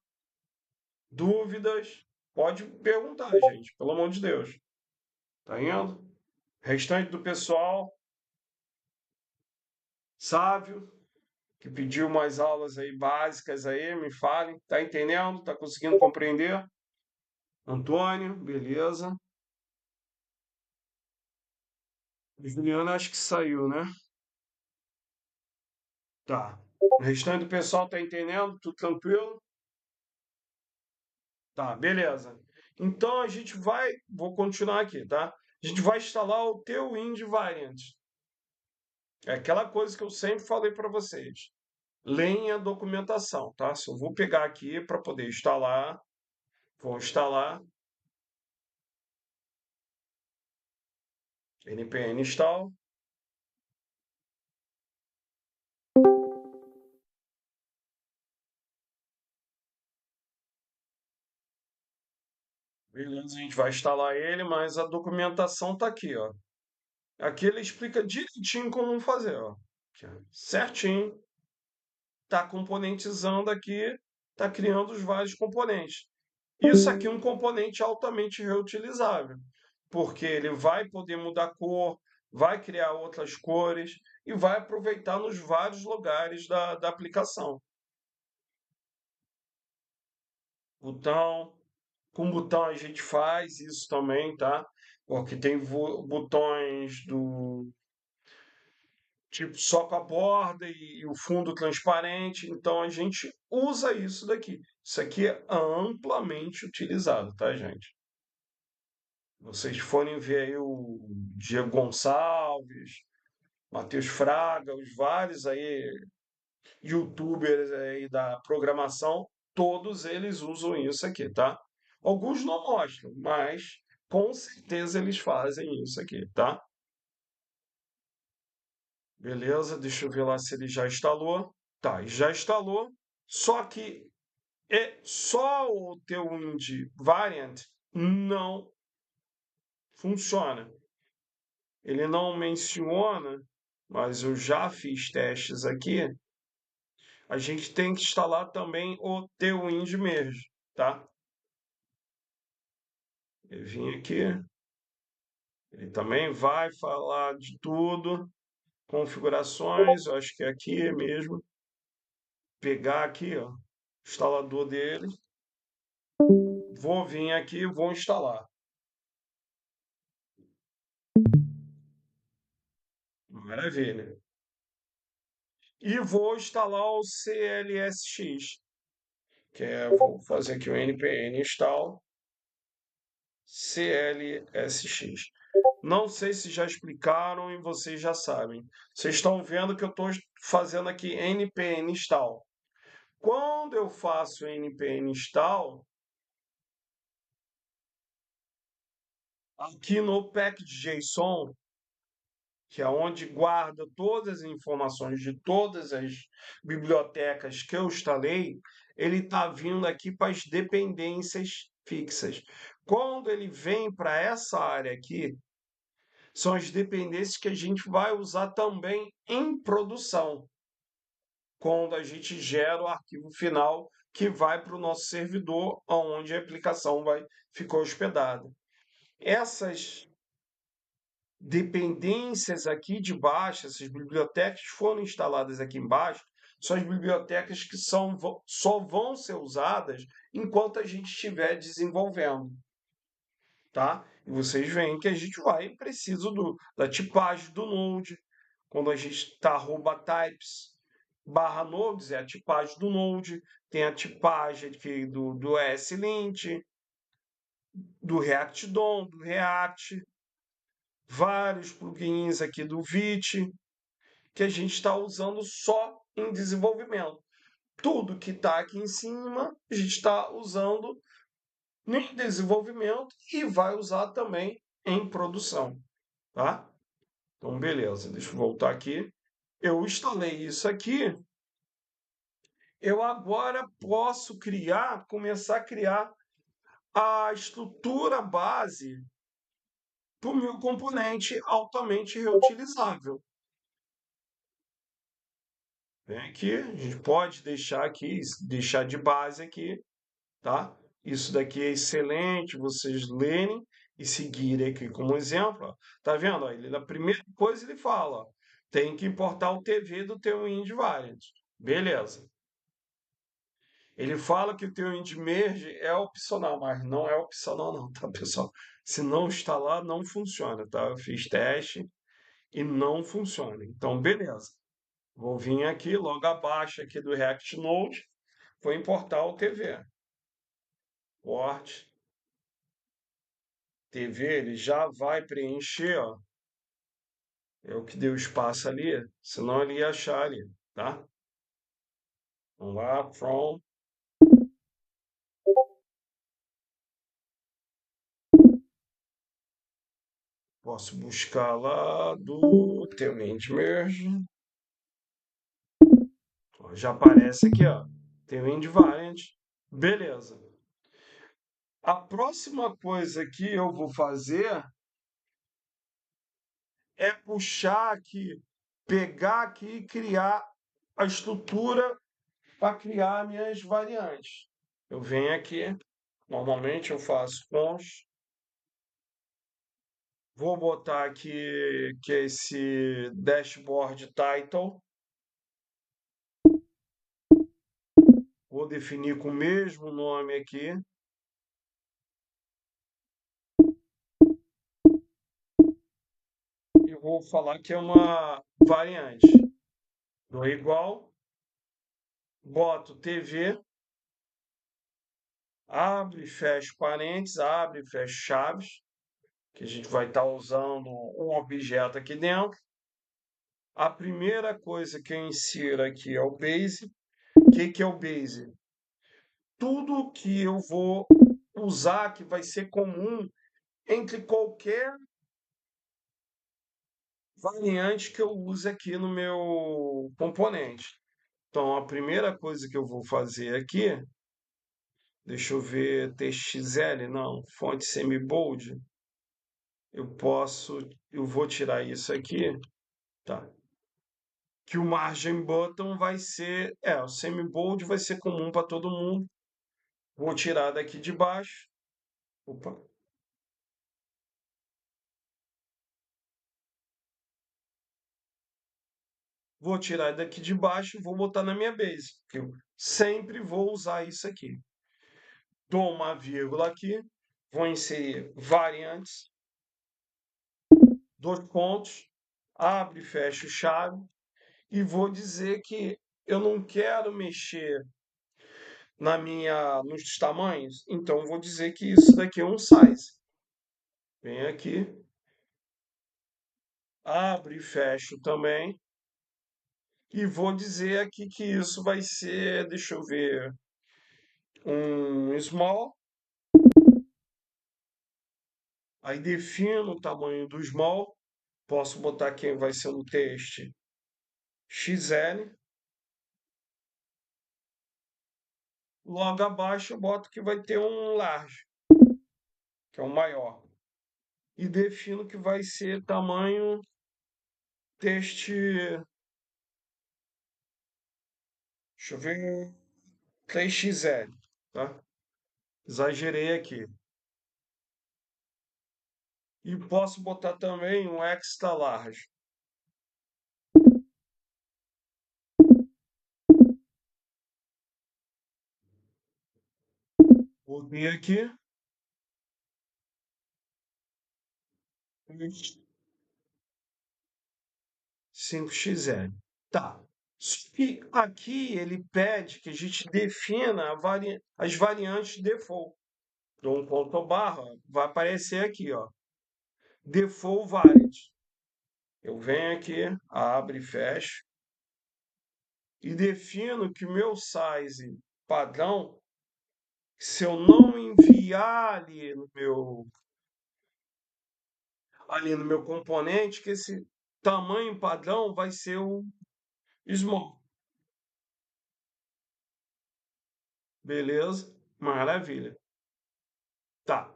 Dúvidas? Pode perguntar, gente, pelo amor de Deus. Tá indo? Restante do pessoal, Sávio, que pediu mais aulas aí básicas aí, me falem. Tá entendendo? Tá conseguindo compreender? Antônio, beleza. Juliana acho que saiu, né? Tá. O restante do pessoal tá entendendo? Tudo tranquilo? Tá, beleza. Então a gente vou continuar aqui, tá? A gente vai instalar o teu Ind Variant. É aquela coisa que eu sempre falei para vocês. Leem a documentação, tá? Se eu vou pegar aqui para poder instalar, vou instalar npm install. Beleza, a gente vai instalar ele, mas a documentação tá aqui, ó. Aqui ele explica direitinho como fazer, ó. Aqui, ó. Certinho. Tá componentizando aqui, tá criando os vários componentes. Isso aqui é um componente altamente reutilizável, porque ele vai poder mudar cor, vai criar outras cores e vai aproveitar nos vários lugares da aplicação. Botão, com botão a gente faz isso também, tá? Porque tem botões do tipo só com a borda e o fundo transparente, então a gente usa isso daqui. Isso aqui é amplamente utilizado, tá, gente? Vocês forem ver aí o Diego Gonçalves, Matheus Fraga, os vários aí YouTubers aí da programação, todos eles usam isso aqui, tá? Alguns não mostram, mas com certeza eles fazem isso aqui, tá? Beleza, deixa eu ver lá se ele já instalou. Tá, já instalou. Só que é só o teu Wind Variant não funciona. Ele não menciona, mas eu já fiz testes aqui. A gente tem que instalar também o Tailwind Merge, tá? Eu vim aqui, ele também vai falar de tudo, configurações, eu acho que é aqui mesmo. Pegar aqui, ó, o instalador dele, vou vir aqui e vou instalar. Maravilha. E vou instalar o CLSX, que é, vou fazer aqui o npm install CLSX. Não sei se já explicaram e vocês já sabem. Vocês estão vendo que eu estou fazendo aqui npm install. Quando eu faço npm install, aqui no package.json, que é onde guarda todas as informações de todas as bibliotecas que eu instalei, ele está vindo aqui para as dependências fixas. Quando ele vem para essa área aqui, são as dependências que a gente vai usar também em produção, quando a gente gera o arquivo final que vai para o nosso servidor, onde a aplicação vai ficar hospedada. Essas dependências aqui de baixo, essas bibliotecas que foram instaladas aqui embaixo, são as bibliotecas que só vão ser usadas enquanto a gente estiver desenvolvendo, tá? E vocês veem que a gente vai precisa da tipagem do Node, quando a gente está @types barra nodes, é a tipagem do Node, tem a tipagem aqui do ESLint, do React DOM, do React, vários plugins aqui do Vite, que a gente está usando só em desenvolvimento. Tudo que está aqui em cima, a gente está usando no desenvolvimento e vai usar também em produção, tá? Então, beleza, deixa eu voltar aqui. Eu instalei isso aqui. Eu agora posso começar a criar a estrutura base para o meu componente altamente reutilizável. Vem aqui, a gente pode deixar aqui, deixar de base aqui, tá? Isso daqui é excelente, vocês lerem e seguirem aqui como exemplo. Ó. Tá vendo? Ó, a primeira coisa ele fala, ó, tem que importar o TV do teu int variant. Beleza. Ele fala que o teu int merge é opcional, mas não é opcional não, tá, pessoal? Se não instalar, não funciona, tá? Eu fiz teste e não funciona. Então, beleza. Vou vir aqui, logo abaixo aqui do React Node, vou importar o TV. Port TV, ele já vai preencher, ó, é o que deu espaço ali, senão ele ia achar ali, tá? Vamos lá, from, posso buscar lá do Tailwind Merge, ó, já aparece aqui, ó, Tailwind Variant, beleza. A próxima coisa que eu vou fazer é puxar aqui, pegar aqui e criar a estrutura para criar minhas variantes. Eu venho aqui, normalmente eu faço cons, vou botar aqui que é esse dashboard title, vou definir com o mesmo nome aqui e vou falar que é uma variante. Dou igual, boto TV, abre e fecha parênteses, abre e fecha chaves, que a gente vai estar usando um objeto aqui dentro. A primeira coisa que eu insiro aqui é o base. O que é o base? Tudo que eu vou usar que vai ser comum entre qualquer variante que eu use aqui no meu componente. Então, a primeira coisa que eu vou fazer aqui, deixa eu ver, TXL, não, fonte semi-bold, eu vou tirar isso aqui, tá? Que o margin button vai ser, o semi-bold vai ser comum para todo mundo. Vou tirar daqui de baixo. Opa. Vou tirar daqui de baixo e vou botar na minha base, porque eu sempre vou usar isso aqui. Dou uma vírgula aqui, vou inserir variantes, dois pontos, abre e fecha chave, e vou dizer que eu não quero mexer nos tamanhos, então vou dizer que isso daqui é um size. Vem aqui, abre e fecho também, e vou dizer aqui que isso vai ser, deixa eu ver, um small. Aí defino o tamanho do small. Posso botar aqui, vai ser um texto XL. Logo abaixo eu boto que vai ter um large, que é o maior. E defino que vai ser tamanho texto, deixa eu ver, 3XL, tá? Exagerei aqui. E posso botar também um extra large. Botei aqui. 5XL. Tá. Só que aqui ele pede que a gente defina as variantes default. Dou um ponto barra, vai aparecer aqui, ó. Default valid. Eu venho aqui, abro e fecho, e defino que o meu size padrão, se eu não enviar ali no meu componente, que esse tamanho padrão vai ser o small. Beleza? Maravilha. Tá.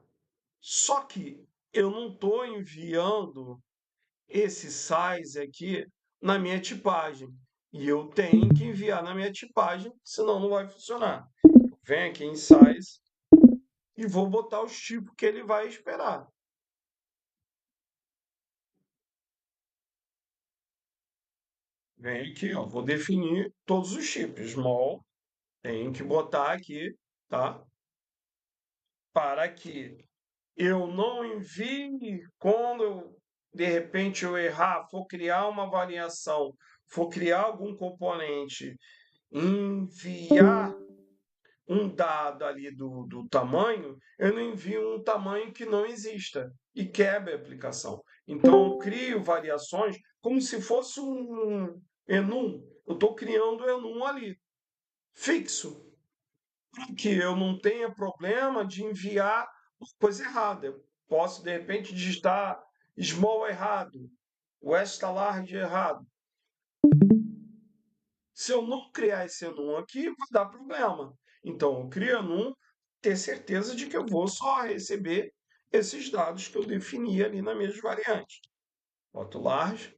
Só que eu não estou enviando esse size aqui na minha tipagem. E eu tenho que enviar na minha tipagem, senão não vai funcionar. Venho aqui em size e vou botar os tipos que ele vai esperar. Venho aqui, ó, vou definir todos os tipos. Small, tenho que botar aqui, tá? Para que eu não envie quando eu de repente eu errar, for criar uma variação, for criar algum componente, enviar um dado ali do tamanho, eu não envio um tamanho que não exista e quebra a aplicação. Então, eu crio variações como se fosse um enum. Eu estou criando o enum ali, fixo, para que eu não tenha problema de enviar coisa errada. Eu posso, de repente, digitar small errado, o extra large errado. Se eu não criar esse enum aqui, vai dar problema. Então, eu crio enum, ter certeza de que eu vou só receber esses dados que eu defini ali nas minhas variantes. Boto large,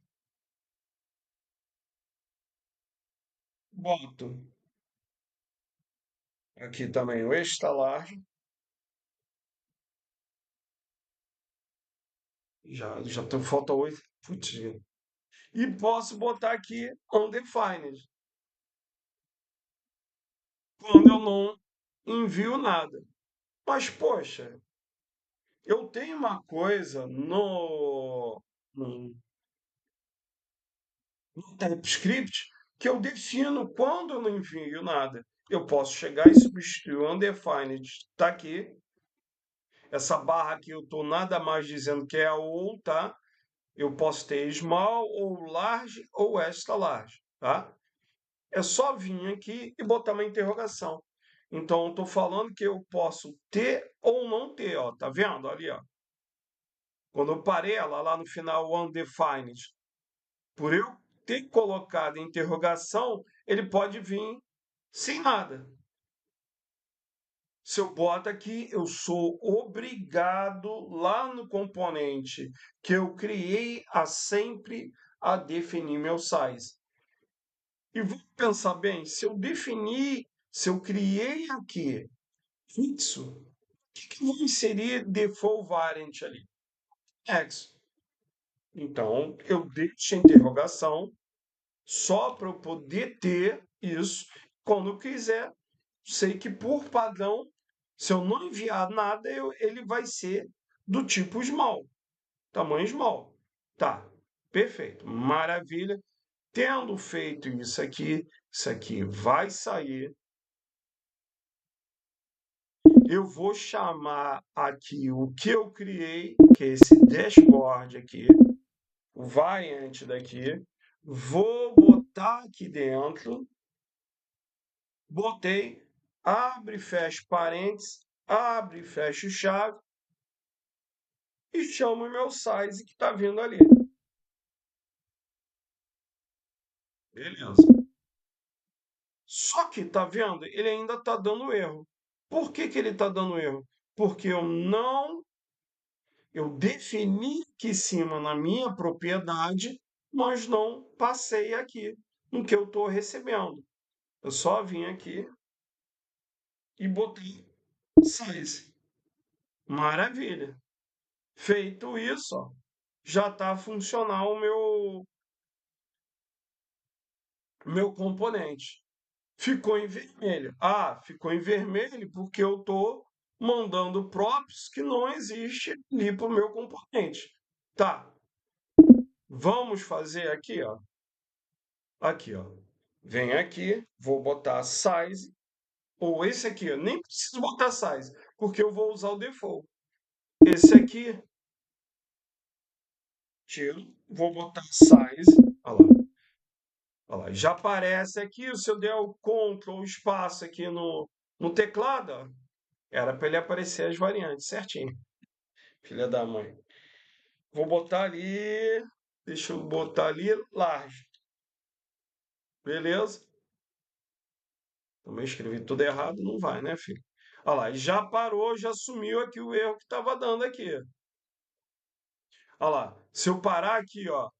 boto aqui também o extra large, já tem, falta 8. Putz, e posso botar aqui undefined, quando eu não envio nada. Mas, poxa, eu tenho uma coisa no TypeScript que eu defino quando eu não envio nada. Eu posso chegar e substituir o undefined. Está aqui. Essa barra aqui eu estou nada mais dizendo que é a ou, tá? Eu posso ter small ou large ou extra large, tá? É só vir aqui e botar uma interrogação. Então, eu estou falando que eu posso ter ou não ter, ó. Tá vendo ali, ó? Quando eu parei ela lá no final, undefined, por eu ter colocado em interrogação, ele pode vir sem nada. Se eu boto aqui, eu sou obrigado lá no componente que eu criei a sempre a definir meu size. E vou pensar bem, se eu definir, se eu criei aqui fixo, o que eu vou inserir default variant ali? X. Então, eu deixo a interrogação só para eu poder ter isso quando eu quiser. Sei que por padrão, se eu não enviar nada, ele vai ser do tipo small, tamanho small. Tá, perfeito, maravilha. Tendo feito isso aqui vai sair. Eu vou chamar aqui o que eu criei, que é esse dashboard aqui, o variante daqui. Vou botar aqui dentro. Botei, abre e fecha parênteses, abre e fecha chave e chamo o meu size que está vindo ali. Beleza. Só que, tá vendo? Ele ainda está dando erro. Por que ele está dando erro? Porque eu defini aqui em cima na minha propriedade, mas não passei aqui no que eu estou recebendo. Eu só vim aqui e botei size. Maravilha. Feito isso, ó, já está funcional o meu componente. Ficou em vermelho. Ah, ficou em vermelho porque eu estou mandando props que não existe ali para o meu componente. Tá, vamos fazer aqui, ó. Aqui, ó. Vem aqui, vou botar size, ou esse aqui, ó. Nem preciso botar size, porque eu vou usar o default. Esse aqui, tiro, vou botar size. Olha lá. Olha lá, já aparece aqui, se eu der o Ctrl, o espaço aqui no teclado, ó, era para ele aparecer as variantes certinho. Filha da mãe. Vou botar ali, deixa eu botar ali, large. Beleza? Também escrevi tudo errado, não vai, né, filho? Olha lá, já parou, já sumiu aqui o erro que estava dando aqui. Olha lá, se eu parar aqui, ó,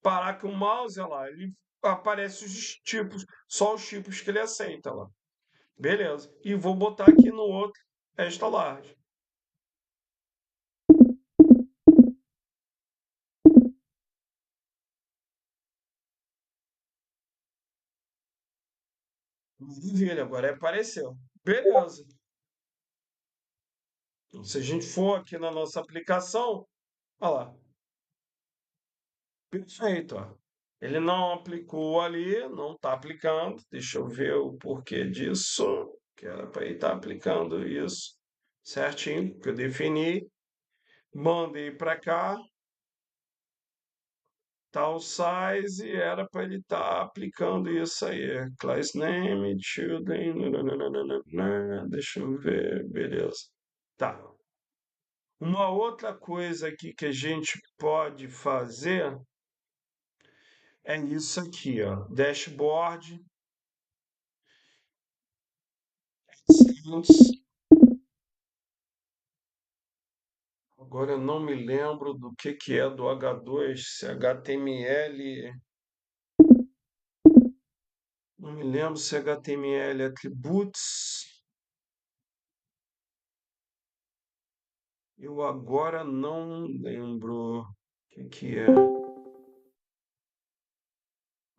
parar com o mouse, olha lá, ele aparece os tipos, só os tipos que ele aceita, olha lá. Beleza. E vou botar aqui no outro esta large. Maravilha, agora apareceu. Beleza. Então, se a gente for aqui na nossa aplicação, olha lá. Perfeito, ó. Ele não aplicou ali, não está aplicando. Deixa eu ver o porquê disso. Que era para ele estar aplicando isso certinho, que eu defini. Mandei para cá, tal size, e era para ele estar aplicando isso aí. Class name, children, nananana, deixa eu ver, beleza. Tá. Uma outra coisa aqui que a gente pode fazer é isso aqui, ó. Dashboard. Agora eu não me lembro do que é do H2, se é HTML. Não me lembro se é HTML Attributes. Eu agora não lembro o que é.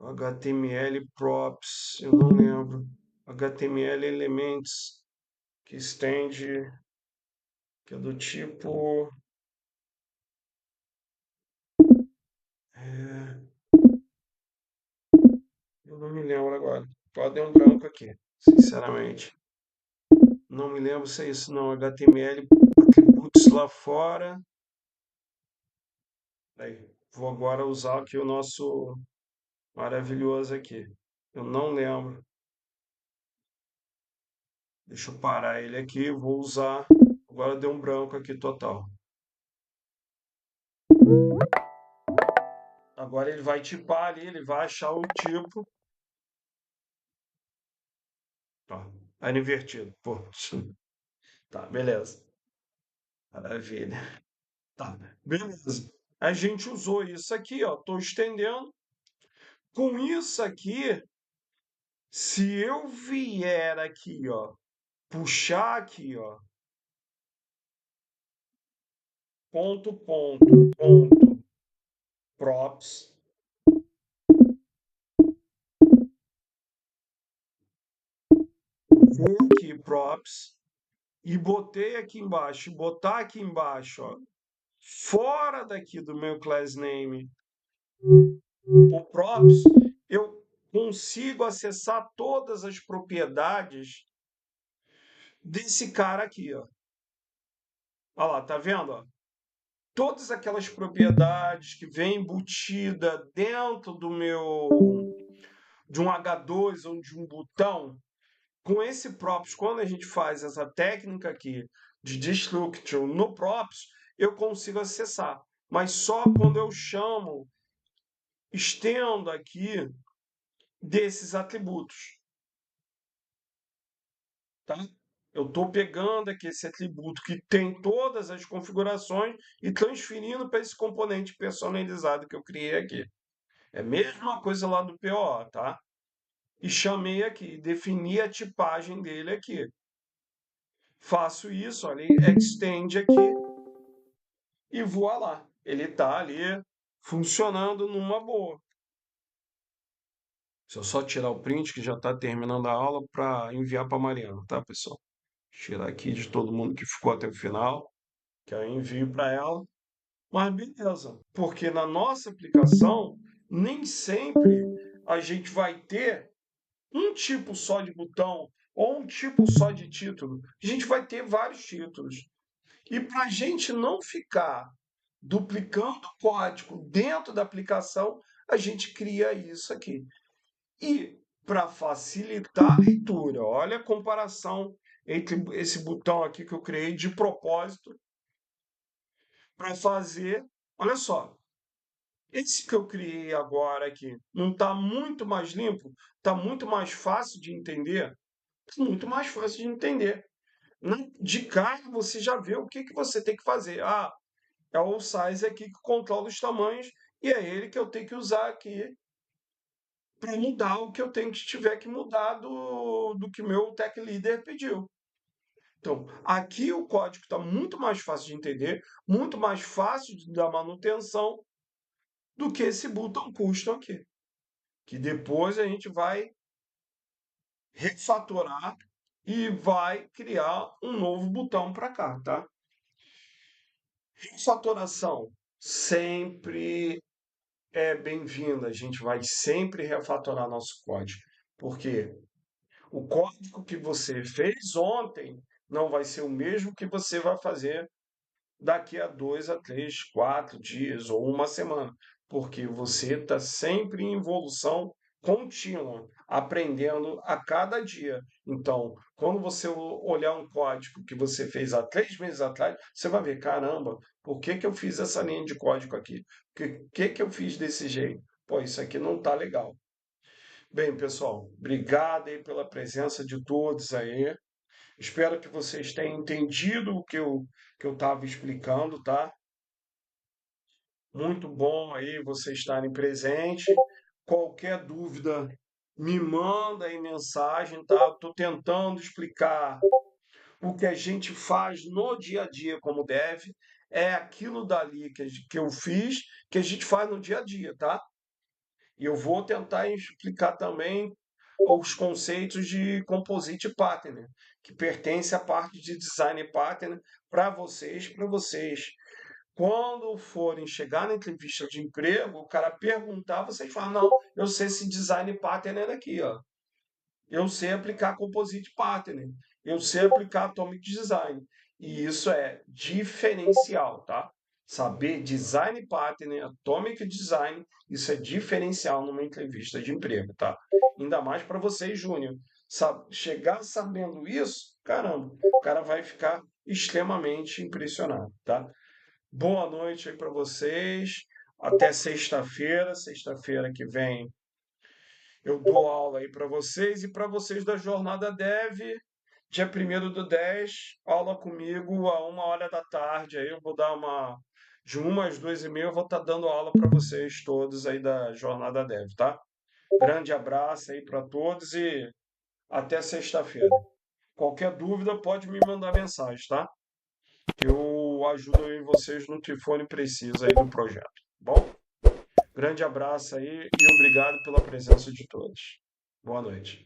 HTML Props, eu não lembro. HTML Elements, que estende, que é do tipo. É, eu não me lembro agora. Pode dar um branco aqui, sinceramente. Não me lembro se é isso, não. HTML Attributes lá fora. Aí, vou agora usar aqui o nosso maravilhoso aqui. Eu não lembro. Deixa eu parar ele aqui, vou usar. Agora deu um branco aqui total. Agora ele vai tipar ali, ele vai achar o tipo. Ó, aí invertido. Pô, tá, beleza. Maravilha. Tá, beleza. A gente usou isso aqui, ó. Tô estendendo. Com isso aqui, se eu vier aqui, ó, puxar aqui, ó, ponto, props, vou aqui, props, e botei aqui embaixo, botar aqui embaixo, ó, fora daqui do meu class name, o props, eu consigo acessar todas as propriedades desse cara aqui, ó. Olha lá, tá vendo, ó? Todas aquelas propriedades que vem embutida dentro do meu de um H2 ou de um botão, com esse props, quando a gente faz essa técnica aqui de destruction no props, eu consigo acessar. Mas só quando eu chamo, estendo aqui desses atributos, tá? Eu estou pegando aqui esse atributo que tem todas as configurações e transferindo para esse componente personalizado que eu criei aqui. É a mesma coisa lá do PO, tá? E chamei aqui, defini a tipagem dele aqui. Faço isso, olha, extend aqui e voa lá. Ele está ali funcionando numa boa. Se eu só tirar o print, que já está terminando a aula, para enviar para a Mariana, tá, pessoal? Tirar aqui de todo mundo que ficou até o final, que eu envio para ela. Mas beleza, porque na nossa aplicação, nem sempre a gente vai ter um tipo só de botão ou um tipo só de título. A gente vai ter vários títulos. E para a gente não ficar duplicando o código dentro da aplicação, a gente cria isso aqui. E para facilitar a leitura, olha a comparação entre esse botão aqui que eu criei de propósito para fazer. Olha só, esse que eu criei agora aqui não está muito mais limpo? Está muito mais fácil de entender? Muito mais fácil de entender. De cara, você já vê o que você tem que fazer. Ah, é o size aqui que controla os tamanhos e é ele que eu tenho que usar aqui para mudar o que eu tenho que tiver que mudar do que meu tech leader pediu. Então, aqui o código está muito mais fácil de entender, muito mais fácil de dar manutenção do que esse button custom aqui, que depois a gente vai refatorar e vai criar um novo botão para cá, tá? Refatoração sempre é bem-vinda. A gente vai sempre refatorar nosso código, porque o código que você fez ontem não vai ser o mesmo que você vai fazer daqui a 2 a 3, 4 dias ou uma semana, porque você está sempre em evolução contínua, aprendendo a cada dia. Então, quando você olhar um código que você fez há 3 meses atrás, você vai ver, caramba, por que que eu fiz essa linha de código aqui? Por que eu fiz desse jeito? Pô, isso aqui não está legal. Bem, pessoal, obrigado aí pela presença de todos aí. Espero que vocês tenham entendido o que eu estava explicando, tá? Muito bom aí vocês estarem presentes. Qualquer dúvida, me manda aí mensagem, tá? Estou tentando explicar o que a gente faz no dia a dia como deve. É aquilo dali que eu fiz, que a gente faz no dia a dia, tá? E eu vou tentar explicar também os conceitos de Composite Partner, que pertence à parte de Design Partner para vocês. Quando forem chegar na entrevista de emprego, o cara perguntar, vocês falam, não, eu sei esse Design Partner aqui, ó. Eu sei aplicar Composite Partner, eu sei aplicar Atomic Design. E isso é diferencial, tá? Saber Design Partner, Atomic Design, isso é diferencial numa entrevista de emprego, tá? Ainda mais para vocês, Júnior. Chegar sabendo isso, caramba, o cara vai ficar extremamente impressionado, tá? Boa noite aí para vocês. Até sexta-feira. Sexta-feira que vem eu dou aula aí para vocês e para vocês da Jornada Dev, dia 1º do 10, aula comigo a 1 hora da tarde. Aí eu vou dar de 1 às 2h30, eu vou estar dando aula para vocês todos aí da Jornada Dev, tá? Grande abraço aí para todos e até sexta-feira. Qualquer dúvida pode me mandar mensagem, tá? Que eu ajudo aí vocês no que forem preciso aí do projeto. Bom, grande abraço aí e obrigado pela presença de todos. Boa noite.